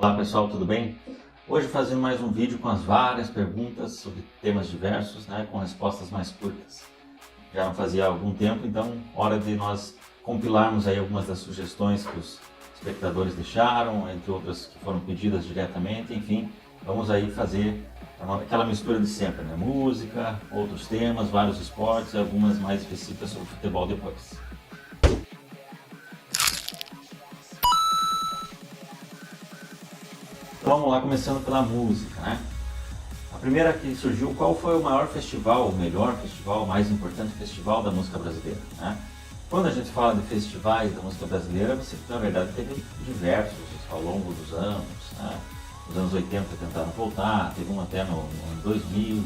Olá pessoal, tudo bem? Hoje fazendo mais um vídeo com as várias perguntas sobre temas diversos, com respostas mais curtas. Já não fazia há algum tempo, então hora de nós compilarmos aí algumas das sugestões que os espectadores deixaram, entre outras que foram pedidas diretamente, enfim, vamos aí fazer aquela mistura de sempre, música, outros temas, vários esportes e algumas mais específicas sobre futebol depois. Vamos lá, começando pela música, A primeira que surgiu, qual foi o maior festival, o melhor festival, o mais importante festival da música brasileira, Quando a gente fala de festivais da música brasileira, você na verdade teve diversos ao longo dos anos, Nos anos 80 tentaram voltar, teve um até no ano 2000,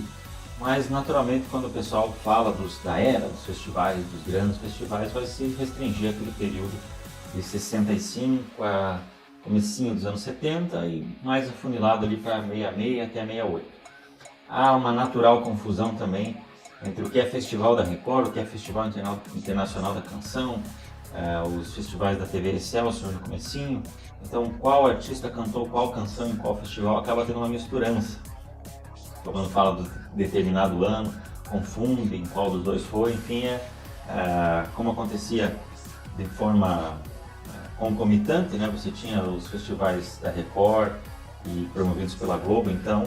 mas naturalmente quando o pessoal fala da era dos festivais, dos grandes festivais, vai se restringir aquele período de 65 a comecinho dos anos 70 e mais afunilado ali para 66 até 68. Há uma natural confusão também entre o que é Festival da Record, o que é Festival Internacional da Canção, os festivais da TV Excelsior no comecinho. Então qual artista cantou qual canção em qual festival acaba tendo uma misturança. Quando fala do determinado ano, confunde em qual dos dois foi, enfim, como acontecia de forma concomitante, Você tinha os festivais da Record e promovidos pela Globo, então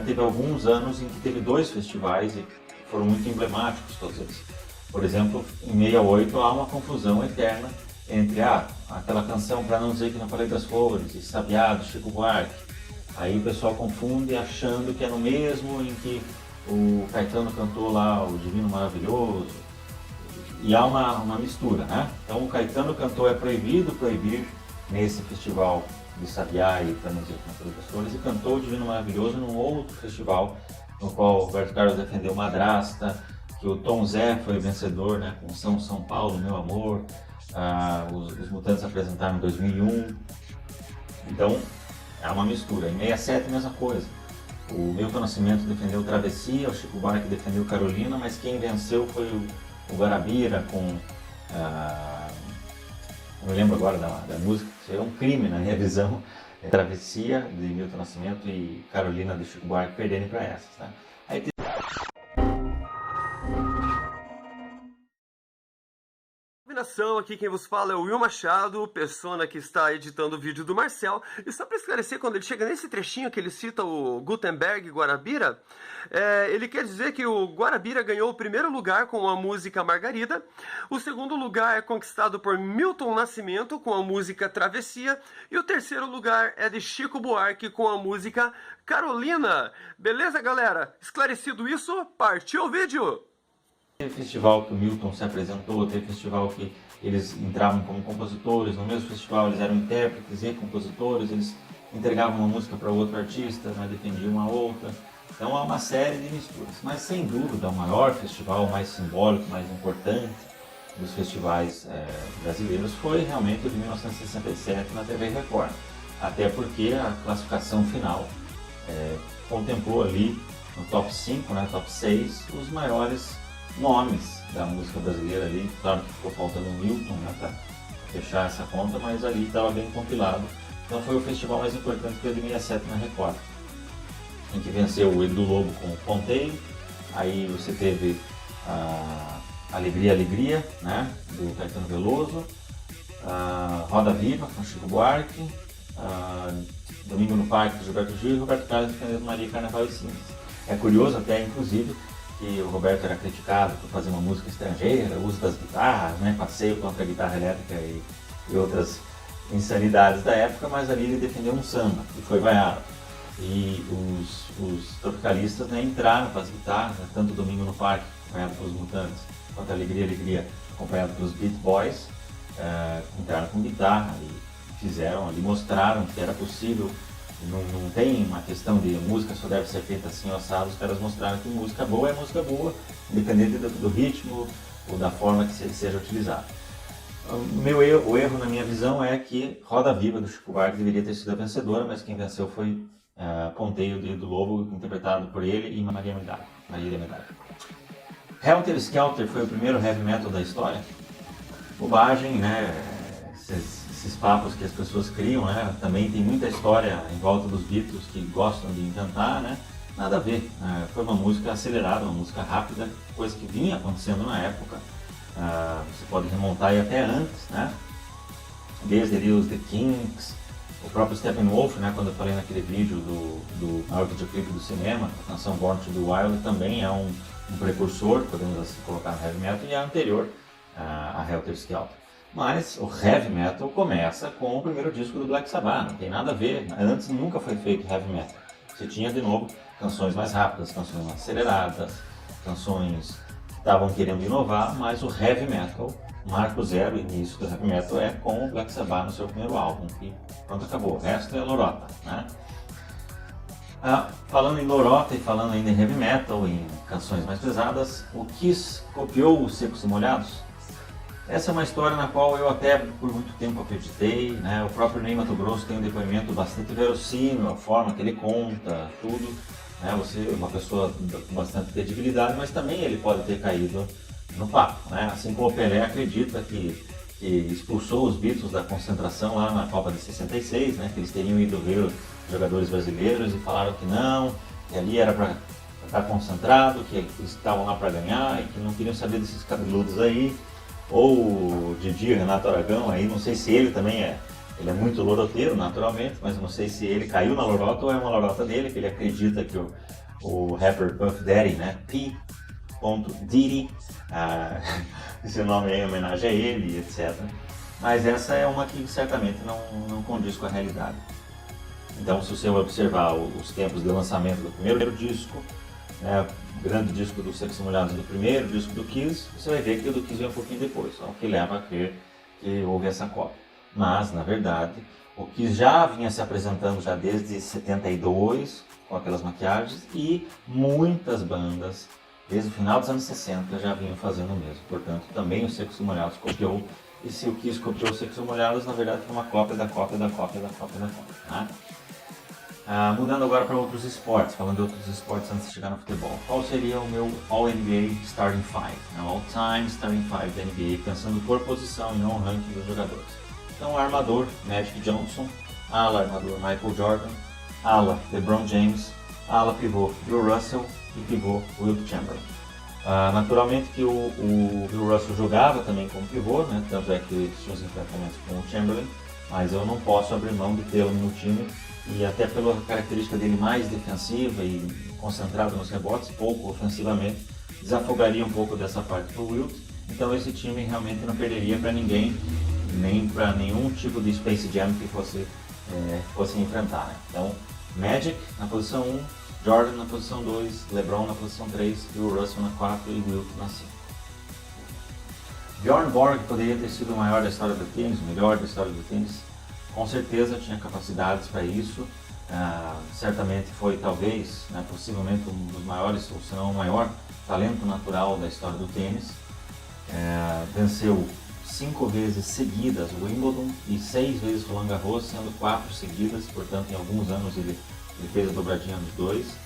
teve alguns anos em que teve dois festivais e foram muito emblemáticos todos eles. Por exemplo, em 68 há uma confusão eterna entre aquela canção Pra Não Dizer Que Não Falei das Flores e Sabiá, do Chico Buarque. Aí o pessoal confunde achando que é no mesmo em que o Caetano cantou lá o Divino Maravilhoso. E há uma mistura, Então o Caetano cantou É Proibido Proibir nesse festival de Sabiá e Pra Não Dizer Que Não Falei das Flores, e cantou o Divino Maravilhoso num outro festival, no qual o Roberto Carlos defendeu Madrasta, que o Tom Zé foi vencedor, com São Paulo, Meu Amor, os Mutantes apresentaram em 2001. Então é uma mistura. Em 67 a mesma coisa. O Milton Nascimento defendeu Travessia, o Chico Buarque defendeu Carolina, mas quem venceu foi o Guarabira com... não me lembro agora da música, é um crime na minha visão, Travessia de Milton Nascimento e Carolina de Chico Buarque perderem para essas. Aí Aqui quem vos fala é o Will Machado, persona que está editando o vídeo do Marcel. E só para esclarecer, quando ele chega nesse trechinho que ele cita o Gutenberg Guarabira, ele quer dizer que o Guarabira ganhou o primeiro lugar com a música Margarida, o segundo lugar é conquistado por Milton Nascimento com a música Travessia, e o terceiro lugar é de Chico Buarque com a música Carolina. Beleza, galera? Esclarecido isso, partiu o vídeo! Teve festival que o Milton se apresentou, teve festival que eles entravam como compositores, no mesmo festival eles eram intérpretes e compositores, eles entregavam uma música para outro artista, defendiam uma outra. Então há uma série de misturas, mas sem dúvida o maior festival, o mais simbólico, mais importante dos festivais brasileiros foi realmente o de 1967 na TV Record. Até porque a classificação final contemplou ali no top 5, top 6, os maiores nomes da música brasileira ali. Claro que ficou faltando o Milton para fechar essa conta, mas ali estava bem compilado. Então foi o festival mais importante, que foi de 67 na Record, em que venceu o Edu Lobo com o Ponteio. Aí você teve a Alegria, Alegria, do Caetano Veloso, Roda Viva com Chico Buarque, Domingo no Parque do Gilberto Gil e Roberto Carlos defendendo Maria Carnaval e Cinzas. É curioso até, inclusive, que o Roberto era criticado por fazer uma música estrangeira, uso das guitarras, passeio contra a guitarra elétrica e outras insanidades da época, mas ali ele defendeu um samba, que foi vaiado. E os tropicalistas entraram com as guitarras, tanto Domingo no Parque, acompanhado pelos Mutantes, quanto Alegria, Alegria, acompanhado pelos Beat Boys, entraram com guitarra e fizeram ali, mostraram que era possível. Não tem uma questão de música só deve ser feita assim, assado. Os caras mostraram que música boa é música boa, independente do ritmo ou da forma que seja utilizado. O erro na minha visão é que Roda Viva do Chico Buarque deveria ter sido a vencedora, mas quem venceu foi Ponteio do Lobo, interpretado por ele, e Maria da Medalha. Helter Skelter foi o primeiro heavy metal da história. Bobagem, esses papos que as pessoas criam, né? Também tem muita história em volta dos Beatles que gostam de inventar, né? Nada a ver, foi uma música acelerada, uma música rápida, coisa que vinha acontecendo na época. Você pode remontar aí até antes, né? Desde ali os The Kinks, o próprio Steppenwolf, né? Quando eu falei naquele vídeo do maior videoclipe do cinema, a canção Born to the Wild também é um precursor, podemos assim colocar no heavy metal, e é anterior a Helter Skelter. Mas o heavy metal começa com o primeiro disco do Black Sabbath, não tem nada a ver, antes nunca foi feito heavy metal. Você tinha de novo canções mais rápidas, canções mais aceleradas, canções que estavam querendo inovar, mas o heavy metal, marco zero, o início do heavy metal é com o Black Sabbath no seu primeiro álbum, e pronto, acabou, o resto é lorota, né? Falando em lorota e falando ainda em heavy metal, em canções mais pesadas, o Kiss copiou os Secos e Molhados? Essa é uma história na qual eu até por muito tempo acreditei, né? O próprio Ney Matogrosso tem um depoimento bastante verossímil, a forma que ele conta, tudo, né? Você é uma pessoa com bastante credibilidade, mas também ele pode ter caído no papo, né? Assim como o Pelé acredita que expulsou os Beatles da concentração lá na Copa de 66, né? Que eles teriam ido ver os jogadores brasileiros e falaram que não, que ali era para estar concentrado, que eles estavam lá para ganhar e que não queriam saber desses cabeludos aí. Ou o Didi, Renato Aragão, aí não sei se ele também ele é muito loroteiro naturalmente, mas eu não sei se ele caiu na lorota ou é uma lorota dele, que ele acredita que o rapper Puff Daddy, né, P. Diddy, esse nome é em homenagem a ele, etc. Mas essa é uma que certamente não condiz com a realidade. Então, se você observar os tempos de lançamento do primeiro disco, né, o grande disco dos Secos e Molhados do primeiro disco do Kiss, você vai ver que o do Kiss veio um pouquinho depois, o que leva a crer que houve essa cópia. Mas, na verdade, o Kiss já vinha se apresentando já desde 72, com aquelas maquiagens, e muitas bandas, desde o final dos anos 60, já vinham fazendo o mesmo. Portanto, também os Secos e Molhados copiou, e se o Kiss copiou os Secos e Molhados, na verdade foi uma cópia da cópia da cópia da cópia da cópia, né? Mudando agora para outros esportes, falando de outros esportes antes de chegar no futebol. Qual seria o meu All-NBA Starting Five? All-Time Starting Five da NBA, pensando por posição e não o ranking dos jogadores. Então, armador, Magic Johnson. Ala, armador, Michael Jordan. Ala, LeBron James. Ala, pivô, Bill Russell. E pivô, Wilt Chamberlain. Naturalmente que o Bill Russell jogava também como pivô, né? Tanto é que tinha os enfrentamentos com o Chamberlain, mas eu não posso abrir mão de tê-lo no time. E até pela característica dele mais defensiva e concentrado nos rebotes, pouco ofensivamente, desafogaria um pouco dessa parte do Wilt. Então esse time realmente não perderia para ninguém, nem para nenhum tipo de Space Jam que fosse enfrentar, né? Então Magic na posição 1, Jordan na posição 2, LeBron na posição 3, Bill Russell na 4 e Wilt na 5. Bjorn Borg poderia ter sido o maior da história do tênis, o melhor da história do tênis. Com certeza tinha capacidades para isso, certamente foi talvez, né, possivelmente um dos maiores, ou se não o maior, talento natural da história do tênis. Venceu 5 vezes seguidas o Wimbledon e 6 vezes Roland Garros, sendo 4 seguidas, portanto em alguns anos ele fez a dobradinha dos dois.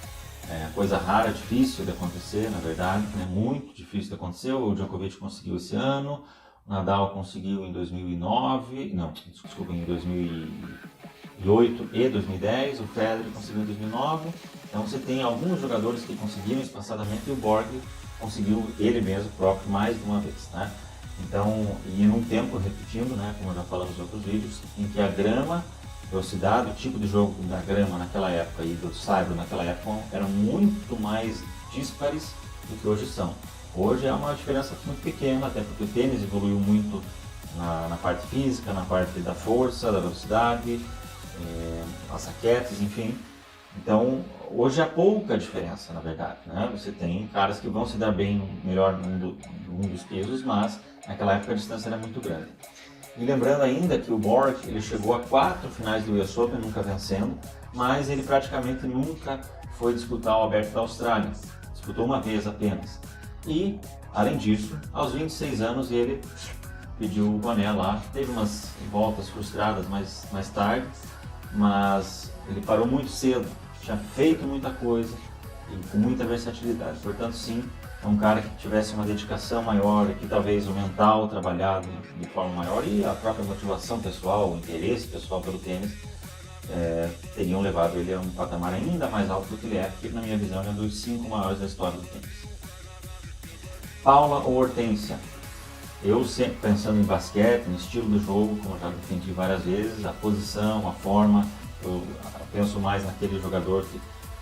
Coisa rara, difícil de acontecer, na verdade, né, muito difícil de acontecer. O Djokovic conseguiu esse ano. Nadal conseguiu em 2008 e 2010, o Federer conseguiu em 2009. Então você tem alguns jogadores que conseguiram espaçadamente e o Borg conseguiu ele mesmo próprio mais de uma vez, né? Então, e num tempo, repetindo, né, como já falamos em outros vídeos, em que a grama, velocidade, o tipo de jogo da grama naquela época e do saibro naquela época eram muito mais díspares do que hoje são. Hoje é uma diferença muito pequena, até porque o tênis evoluiu muito na parte física, na parte da força, da velocidade, as raquetes, enfim. Então, hoje há pouca diferença, na verdade, né? Você tem caras que vão se dar bem melhor num dos pesos, mas naquela época a distância era muito grande. E lembrando ainda que o Borg ele chegou a 4 finais do US Open, nunca vencendo, mas ele praticamente nunca foi disputar o Aberto da Austrália. Disputou uma vez apenas. E, além disso, aos 26 anos ele pediu o boné lá, teve umas voltas frustradas mais tarde, mas ele parou muito cedo, tinha feito muita coisa e com muita versatilidade. Portanto, sim, é um cara que tivesse uma dedicação maior, que talvez o mental trabalhado de forma maior e a própria motivação pessoal, o interesse pessoal pelo tênis, teriam levado ele a um patamar ainda mais alto do que ele é, que na minha visão é um dos 5 maiores da história do tênis. Paula ou Hortência? Eu sempre pensando em basquete, no estilo do jogo, como já defendi várias vezes, a posição, a forma, eu penso mais naquele jogador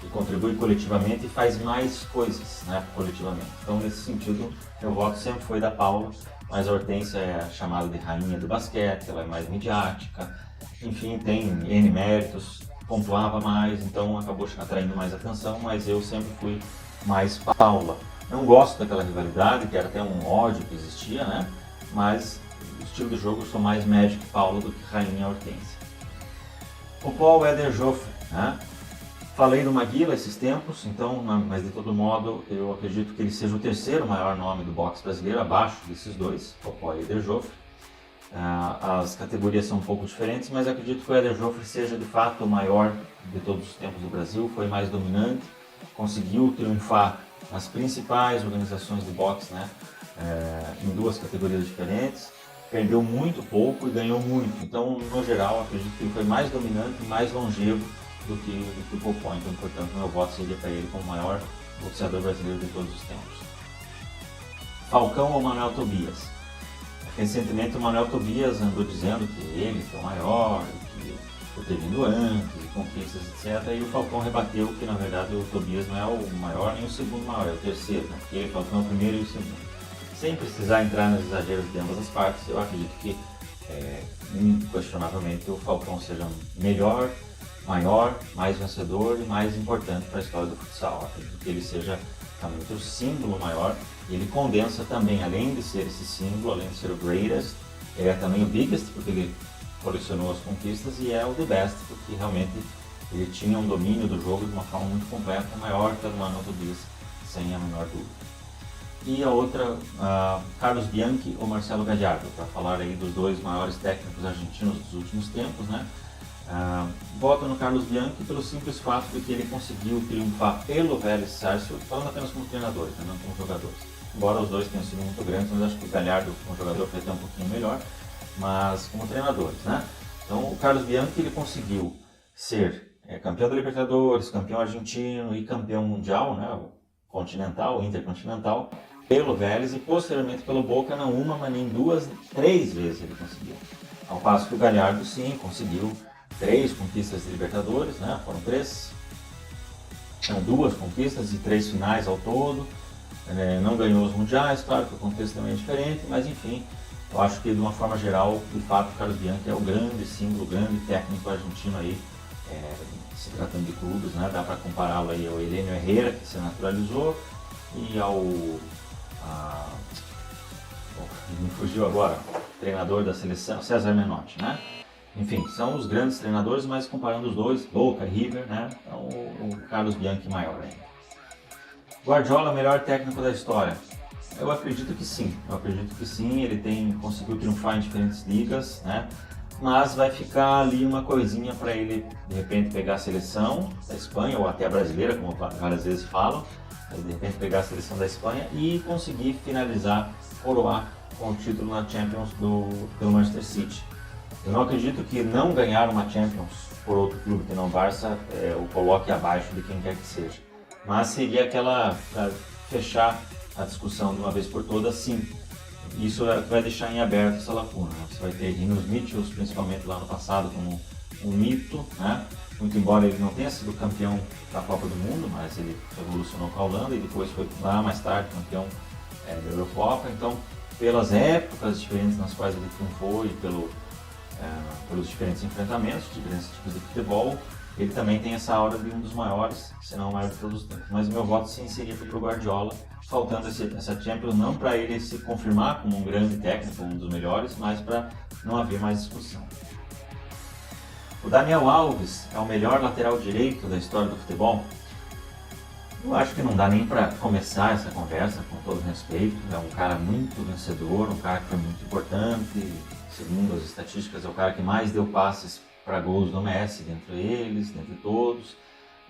que contribui coletivamente e faz mais coisas, né, coletivamente. Então, nesse sentido, meu voto sempre foi da Paula, mas a Hortência é chamada de rainha do basquete, ela é mais midiática, enfim, tem N méritos, pontuava mais, então acabou atraindo mais atenção, mas eu sempre fui mais Paula. Não gosto daquela rivalidade, que era até um ódio que existia, né? Mas o estilo de jogo eu sou mais Magic Paula do que Rainha Hortência. O Paul Eder Joffre, né? Falei do Maguila esses tempos, então, mas de todo modo eu acredito que ele seja o terceiro maior nome do boxe brasileiro, abaixo desses dois, o Paul Eder Joffre. As categorias são um pouco diferentes, mas acredito que o Eder Joffre seja de fato o maior de todos os tempos do Brasil, foi mais dominante, conseguiu triunfar nas principais organizações de boxe, né, em 2 categorias diferentes, perdeu muito pouco e ganhou muito. Então, no geral, acredito que ele foi mais dominante e mais longevo do que o Popó. Então, portanto, meu voto seria para ele como o maior boxeador brasileiro de todos os tempos. Falcão ou Manuel Tobias? Recentemente, o Manuel Tobias andou dizendo que ele é o maior, que por ter vindo antes, conquistas, etc. E o Falcão rebateu que, na verdade, o Tobias não é o maior nem o segundo maior, é o terceiro, né? Porque o Falcão é o primeiro e o segundo. Sem precisar entrar nos exageros de ambas as partes, eu acredito que, inquestionavelmente, o Falcão seja melhor, maior, mais vencedor e mais importante para a história do futsal. Acredito que ele seja realmente o símbolo maior e ele condensa também, além de ser esse símbolo, além de ser o greatest, ele é também o biggest, porque ele colecionou as conquistas, e é o the best, porque realmente ele tinha um domínio do jogo de uma forma muito completa, maior que a do Manuel Tobias, sem a menor dúvida. E a outra, Carlos Bianchi ou Marcelo Gallardo, para falar aí dos 2 maiores técnicos argentinos dos últimos tempos, né? Voto no Carlos Bianchi pelo simples fato de que ele conseguiu triunfar pelo Vélez Sarsfield, falando apenas como treinadores, né, não como jogadores. Embora os dois tenham sido muito grandes, mas acho que o Gallardo como jogador foi até um pouquinho melhor, mas como treinadores, né? Então o Carlos Bianchi ele conseguiu ser campeão da Libertadores, campeão argentino e campeão mundial, né, continental, intercontinental, pelo Vélez e posteriormente pelo Boca, não uma, mas nem 2, 3 vezes ele conseguiu. Ao passo que o Gallardo sim conseguiu 3 conquistas de Libertadores, né? Foram 3, são 2 conquistas e 3 finais ao todo. Não ganhou os mundiais, claro que o contexto também é diferente, mas enfim, eu acho que de uma forma geral, de fato, o Carlos Bianchi é o grande símbolo, o grande técnico argentino aí, se tratando de clubes, né? Dá para compará-lo aí ao Heleno Herrera, que se naturalizou, e ao me fugiu agora, treinador da seleção, César Menotti, né? Enfim, são os grandes treinadores, mas comparando os dois, Boca e River, né? Então o Carlos Bianchi maior ainda. Guardiola, melhor técnico da história? Eu acredito que sim, ele conseguiu triunfar em diferentes ligas, né? Mas vai ficar ali uma coisinha para ele, de repente, pegar a seleção da Espanha, ou até a brasileira, como várias vezes falam, de repente pegar a seleção da Espanha e conseguir finalizar, coroar com o título na Champions pelo Manchester City. Eu não acredito que não ganhar uma Champions por outro clube que não o Barça o coloque abaixo de quem quer que seja. Mas seria aquela, para fechar a discussão de uma vez por todas, sim. Isso vai deixar em aberto essa lacuna, né? Você vai ter Rinos Mitchells, principalmente lá no passado, como um mito, né? Muito embora ele não tenha sido campeão da Copa do Mundo, mas ele revolucionou com a Holanda e depois foi lá mais tarde campeão da Eurocopa. Então, pelas épocas diferentes nas quais ele triunfou e pelos diferentes enfrentamentos, diferentes tipos de futebol, ele também tem essa aura de um dos maiores, se não o maior de todos os tempos. mas o meu voto sim seria para o Guardiola, faltando essa Champions, não para ele se confirmar como um grande técnico, um dos melhores, mas para não haver mais discussão. O Daniel Alves é o melhor lateral direito da história do futebol? Eu acho que não dá nem para começar essa conversa, com todo respeito. É um cara muito vencedor, um cara que foi muito importante. Segundo as estatísticas, é o cara que mais deu passes para gols do Messi, dentre eles, dentre todos.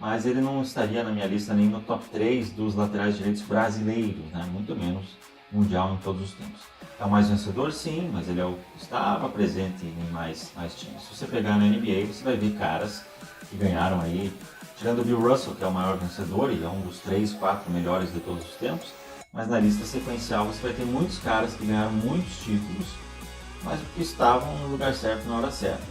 mas ele não estaria na minha lista nem no top 3 dos laterais direitos brasileiros, né? Muito menos mundial em todos os tempos. É o mais vencedor, sim, mas ele estava presente em mais times. Se você pegar na NBA, você vai ver caras que ganharam aí, tirando o Bill Russell, que é o maior vencedor e é um dos 3, 4 melhores de todos os tempos, mas na lista sequencial você vai ter muitos caras que ganharam muitos títulos, mas que estavam no lugar certo na hora certa.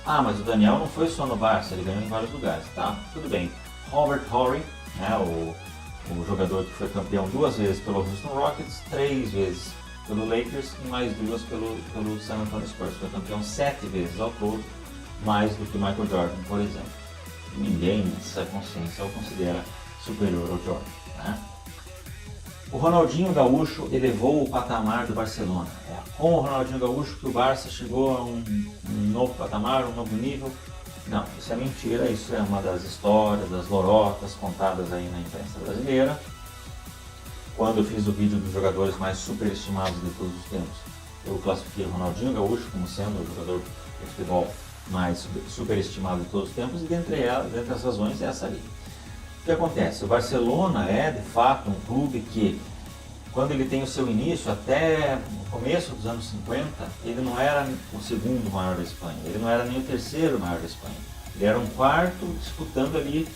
Ah, mas o Daniel não foi só no Barça, ele ganhou em vários lugares, tá? Tudo bem. Robert Horry, né, o jogador que foi campeão 2 vezes pelo Houston Rockets, 3 vezes pelo Lakers e mais 2 pelo San Antonio Spurs. Foi campeão 7 vezes ao todo, mais do que Michael Jordan, por exemplo. Ninguém nessa consciência o considera superior ao Jordan, né? O Ronaldinho Gaúcho elevou o patamar do Barcelona. É com o Ronaldinho Gaúcho que o Barça chegou a um novo patamar, um novo nível. Não, isso é mentira, isso é uma das histórias, das lorotas contadas aí na imprensa brasileira. Quando eu fiz o vídeo dos jogadores mais superestimados de todos os tempos, eu classifiquei o Ronaldinho Gaúcho como sendo o jogador de futebol mais superestimado de todos os tempos, e dentre as razões é essa ali. O que acontece? O Barcelona é de fato um clube que, quando ele tem o seu início, até o começo dos anos 50, ele não era o segundo maior da Espanha, ele não era nem o terceiro maior da Espanha, ele era um quarto disputando ali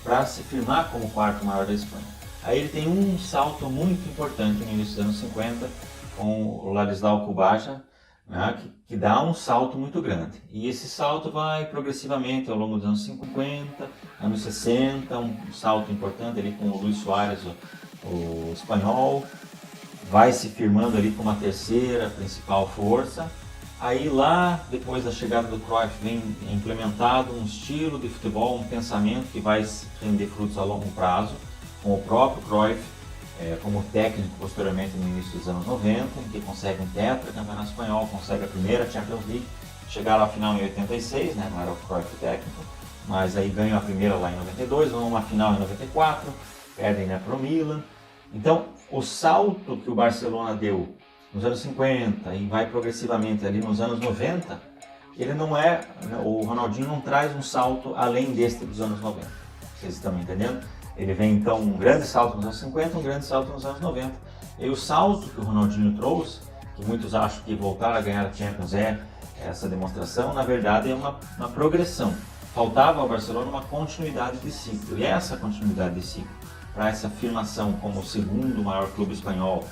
para se firmar como o quarto maior da Espanha. Aí ele tem um salto muito importante no início dos anos 50 com o Ladislau Cubaja, né, que dá um salto muito grande. E esse salto vai progressivamente ao longo dos anos 50, anos 60, um salto importante ali com o Luis Suárez, o espanhol, vai se firmando ali como a terceira principal força. Aí lá, depois da chegada do Cruyff, vem implementado um estilo de futebol, um pensamento que vai render frutos a longo prazo, com o próprio Cruyff como técnico posteriormente no início dos anos 90, em que consegue um tetracampeonato espanhol, consegue a primeira Champions League, chegaram à final em 86, né, não era o Cruyff técnico, mas aí ganham a primeira lá em 92, vão a uma final em 94, perdem, né, para o Milan. Então, o salto que o Barcelona deu nos anos 50 e vai progressivamente ali nos anos 90, ele não é, o Ronaldinho não traz um salto além deste dos anos 90, vocês estão me entendendo? Ele vem então um grande salto nos anos 50, um grande salto nos anos 90. E o salto que o Ronaldinho trouxe, que muitos acham que voltar a ganhar a Champions é essa demonstração, na verdade é uma progressão. Faltava ao Barcelona uma continuidade de ciclo. E essa continuidade de ciclo, para essa afirmação como o segundo maior clube espanhol,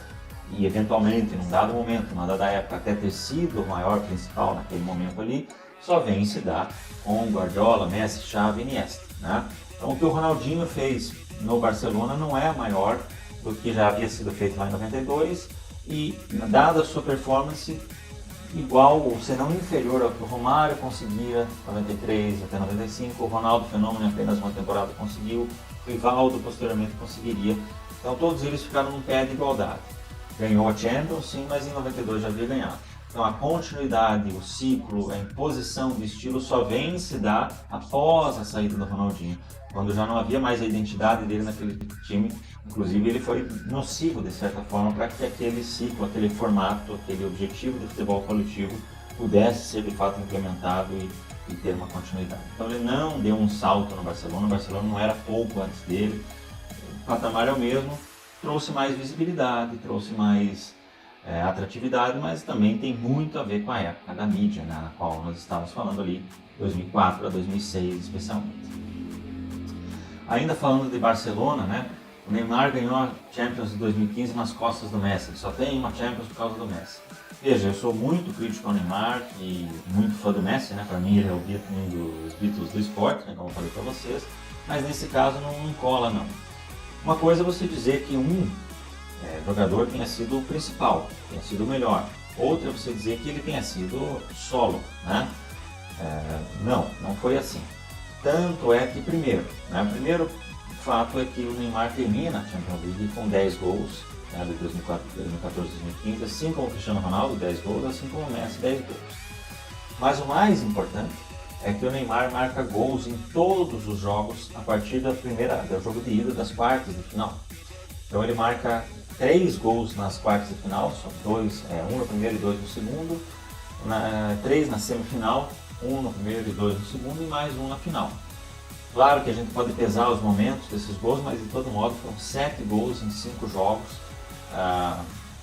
e eventualmente, num dado momento, numa dada época, até ter sido o maior principal naquele momento ali, só vem se dar com Guardiola, Messi, Xavi e Iniesta, né? Então o que o Ronaldinho fez no Barcelona não é maior do que já havia sido feito lá em 92 e, dada a sua performance, igual ou se não inferior ao que o Romário conseguia 93 até 95, o Ronaldo Fenômeno em apenas uma temporada conseguiu, o Rivaldo posteriormente conseguiria. Então todos eles ficaram num pé de igualdade. Ganhou a Champions, sim, mas em 92 já havia ganhado. Então a continuidade, o ciclo, a imposição de estilo só vem se dar após a saída do Ronaldinho, quando já não havia mais a identidade dele naquele time. Inclusive ele foi nocivo de certa forma para que aquele ciclo, aquele formato, aquele objetivo de futebol coletivo pudesse ser de fato implementado e ter uma continuidade. Então ele não deu um salto no Barcelona, o Barcelona não era pouco antes dele, o patamar é o mesmo, trouxe mais visibilidade, trouxe mais atratividade, mas também tem muito a ver com a época da mídia, né, na qual nós estávamos falando ali, 2004 a 2006 especialmente. Ainda falando de Barcelona, né, o Neymar ganhou a Champions de 2015 nas costas do Messi, ele só tem uma Champions por causa do Messi. Veja, eu sou muito crítico ao Neymar e muito fã do Messi, né, para mim ele é um dos Beatles do esporte, né, como eu falei para vocês, mas nesse caso não cola não. Uma coisa é você dizer que jogador tenha sido o principal, tenha sido o melhor. Outra é você dizer que ele tenha sido solo, né? Não foi assim. Tanto é que, primeiro, né, o primeiro fato é que o Neymar termina a Champions League com 10 gols, né, de 2014, 2015, assim como o Cristiano Ronaldo, 10 gols, assim como o Messi, 10 gols. Mas o mais importante é que o Neymar marca gols em todos os jogos a partir do jogo de ida das quartas de final. Então ele marca 3 gols nas quartas de final, só 2, 1 no primeiro e 2 no segundo, 3 na semifinal, 1 no primeiro e 2 no segundo e mais 1 na final. Claro que a gente pode pesar os momentos desses gols, mas de todo modo foram 7 gols em 5 jogos.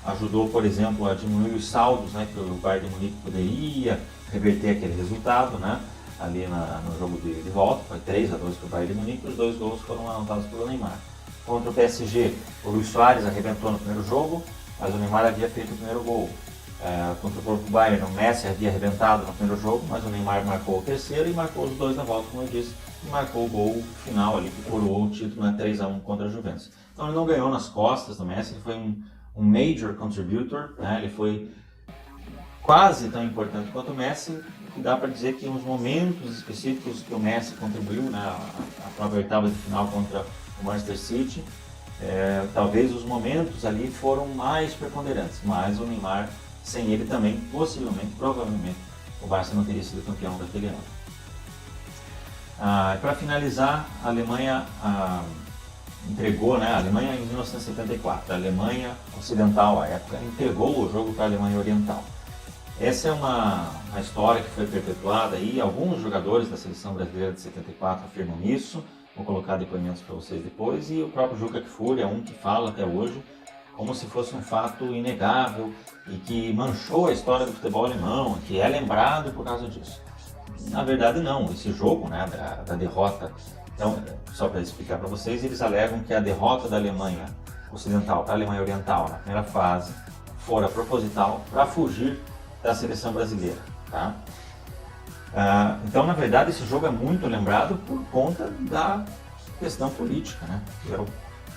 Ajudou, por exemplo, a diminuir os saldos, né, que o Bayern de Munique poderia reverter aquele resultado, né, ali no jogo de volta. Foi 3-2 para o Bayern de Munique, os 2 gols foram anotados pelo Neymar. Contra o PSG, o Luis Suárez arrebentou no primeiro jogo, mas o Neymar havia feito o primeiro gol. Contra o próprio Bayern, o Messi havia arrebentado no primeiro jogo, mas o Neymar marcou o terceiro e marcou os 2 na volta, como eu disse, e marcou o gol final ali, que coroou o título na 3-1 contra a Juventus. Então ele não ganhou nas costas do Messi, ele foi um major contributor, né? Ele foi quase tão importante quanto o Messi, que dá para dizer que nos momentos específicos que o Messi contribuiu, né, a própria oitava de final contra o Manchester City, talvez os momentos ali foram mais preponderantes, mas o Neymar, sem ele também, possivelmente, provavelmente, o Barça não teria sido campeão daquele ano. Para finalizar, a Alemanha entregou, né, a Alemanha em 1974, a Alemanha Ocidental, à época, entregou o jogo para a Alemanha Oriental. Essa é uma história que foi perpetuada aí, alguns jogadores da seleção brasileira de 74 afirmam isso, vou colocar depoimentos para vocês depois, e o próprio Juca Kfouri é um que fala até hoje como se fosse um fato inegável e que manchou a história do futebol alemão, que é lembrado por causa disso. Na verdade não, esse jogo, né, da derrota, então, só para explicar para vocês, eles alegam que a derrota da Alemanha Ocidental para a Alemanha Oriental na primeira fase fora proposital para fugir da seleção brasileira. Tá? Então, na verdade, esse jogo é muito lembrado por conta da questão política, né? Que era o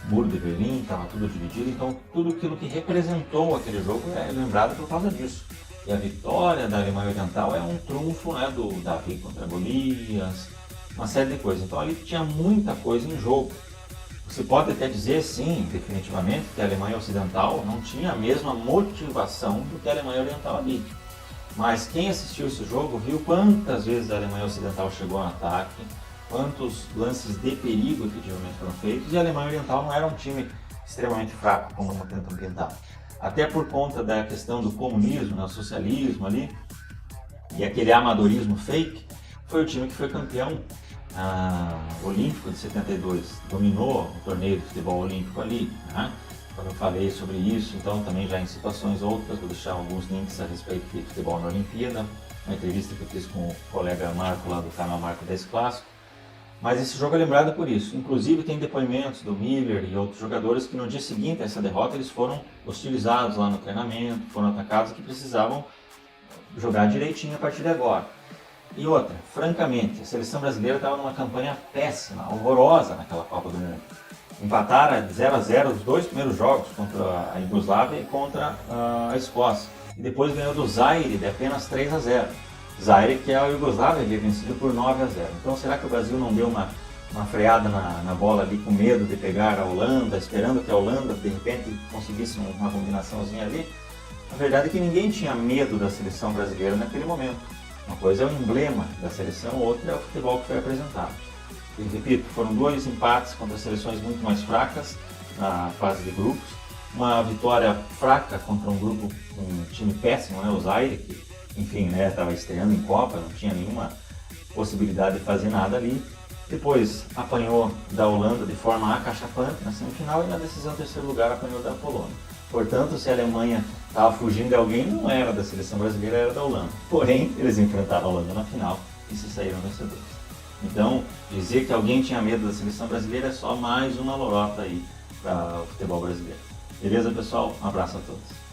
Muro de Berlim, estava tudo dividido, então tudo aquilo que representou aquele jogo é lembrado por causa disso. E a vitória da Alemanha Oriental é um trunfo, né, do Davi contra Golias, uma série de coisas. Então ali tinha muita coisa em jogo. Você pode até dizer, sim, definitivamente, que a Alemanha Ocidental não tinha a mesma motivação do que a Alemanha Oriental ali. Mas quem assistiu esse jogo viu quantas vezes a Alemanha Ocidental chegou ao ataque, quantos lances de perigo efetivamente foram feitos, e a Alemanha Oriental não era um time extremamente fraco, como tentam pintar. Até por conta da questão do comunismo, né, o socialismo ali, e aquele amadorismo fake, foi o time que foi campeão olímpico de 72, dominou o torneio de futebol olímpico ali, né? Quando eu falei sobre isso, então também já em situações outras, vou deixar alguns links a respeito de futebol na Olimpíada, uma entrevista que eu fiz com o colega Marco lá do canal Marco 10 Clássico. Mas esse jogo é lembrado por isso. Inclusive tem depoimentos do Miller e outros jogadores que no dia seguinte a essa derrota eles foram hostilizados lá no treinamento, foram atacados, que precisavam jogar direitinho a partir de agora. E outra, francamente, a seleção brasileira estava numa campanha péssima, horrorosa naquela Copa do Mundo. Empataram 0-0 os 2 primeiros jogos, contra a Iugoslávia e contra a Escócia. E depois ganhou do Zaire de apenas 3-0. Zaire, que a Iugoslávia havia vencido por 9-0. Então será que o Brasil não deu uma freada na bola ali, com medo de pegar a Holanda, esperando que a Holanda de repente conseguisse uma combinaçãozinha ali? A verdade é que ninguém tinha medo da seleção brasileira naquele momento. Uma coisa é o emblema da seleção, outra é o futebol que foi apresentado. E repito, foram 2 empates contra seleções muito mais fracas na fase de grupos, uma vitória fraca contra um time péssimo, né, o Zaire, que enfim, né, estava estreando em Copa, não tinha nenhuma possibilidade de fazer nada ali. Depois apanhou da Holanda de forma acachapante na semifinal e na decisão terceiro lugar apanhou da Polônia. Portanto, se a Alemanha estava fugindo de alguém, não era da seleção brasileira, era da Holanda. Porém, eles enfrentaram a Holanda na final e se saíram vencedores. Então, dizer que alguém tinha medo da seleção brasileira é só mais uma lorota aí para o futebol brasileiro. Beleza, pessoal? Um abraço a todos.